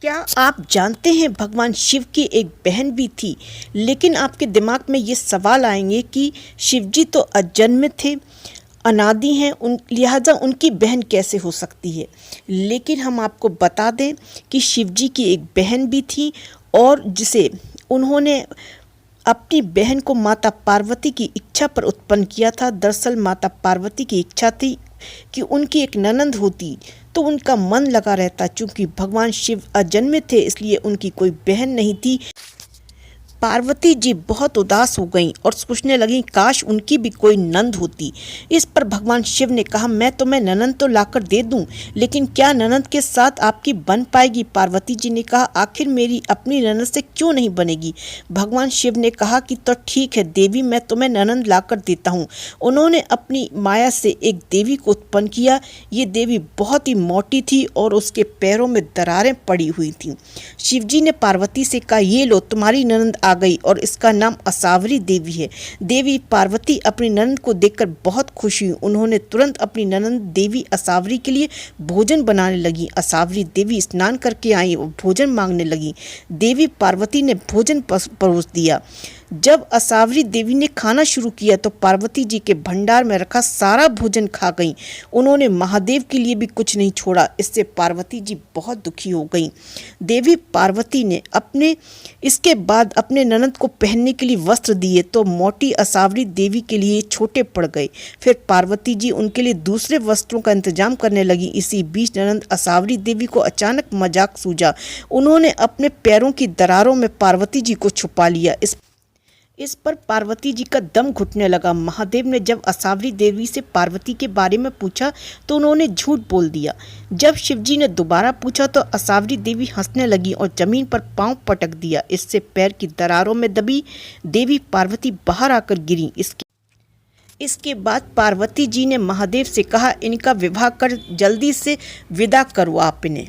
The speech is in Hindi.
क्या आप जानते हैं भगवान शिव की एक बहन भी थी, लेकिन आपके दिमाग में ये सवाल आएंगे कि शिव जी तो अजन्मे थे, अनादि हैं, लिहाजा उनकी बहन कैसे हो सकती है। लेकिन हम आपको बता दें कि शिव जी की एक बहन भी थी और जिसे उन्होंने अपनी बहन को माता पार्वती की इच्छा पर उत्पन्न किया था। दरअसल माता पार्वती की इच्छा थी कि उनकी एक ननंद होती तो उनका मन लगा रहता। चूंकि भगवान शिव अजन्मे थे इसलिए उनकी कोई बहन नहीं थी। पार्वती जी बहुत उदास हो गईं और सोचने लगीं काश उनकी भी कोई नंद होती। इस पर भगवान शिव ने कहा मैं तुम्हें ननंद तो लाकर दे दूं, लेकिन क्या ननंद के साथ आपकी बन पाएगी। पार्वती जी ने कहा आखिर मेरी अपनी ननंद से क्यों नहीं बनेगी। भगवान शिव ने कहा कि तो ठीक है देवी, मैं तुम्हें ननंद लाकर देता हूँ। उन्होंने अपनी माया से एक देवी को उत्पन्न किया। ये देवी बहुत ही मोटी थी और उसके पैरों में दरारें पड़ी हुई थीं। शिव जी ने पार्वती से कहा ये लो तुम्हारी ननंद आ गई और इसका नाम असावरी देवी है। देवी पार्वती अपनी ननंद को देखकर बहुत खुश हुई। उन्होंने तुरंत अपनी ननंद देवी असावरी के लिए भोजन बनाने लगी। असावरी देवी स्नान करके आई और भोजन मांगने लगी। देवी पार्वती ने भोजन परोस दिया। जब असावरी देवी ने खाना शुरू किया तो पार्वती जी के भंडार में रखा सारा भोजन खा गईं। उन्होंने महादेव के लिए भी कुछ नहीं छोड़ा। इससे पार्वती जी बहुत दुखी हो गईं। देवी पार्वती ने इसके बाद अपने ननंद को पहनने के लिए वस्त्र दिए तो मोटी असावरी देवी के लिए छोटे पड़ गए। फिर पार्वती जी उनके लिए दूसरे वस्त्रों का इंतजाम करने लगी। इसी बीच ननंद असावरी देवी को अचानक मजाक सूझा। उन्होंने अपने पैरों की दरारों में पार्वती जी को छुपा लिया। इस पर पार्वती जी का दम घुटने लगा। महादेव ने जब असावरी देवी से पार्वती के बारे में पूछा तो उन्होंने झूठ बोल दिया। जब शिवजी ने दोबारा पूछा तो असावरी देवी हंसने लगी और जमीन पर पांव पटक दिया। इससे पैर की दरारों में दबी देवी पार्वती बाहर आकर गिरी। इसके बाद पार्वती जी ने महादेव से कहा इनका विवाह कर जल्दी से विदा करो आप इन्हें।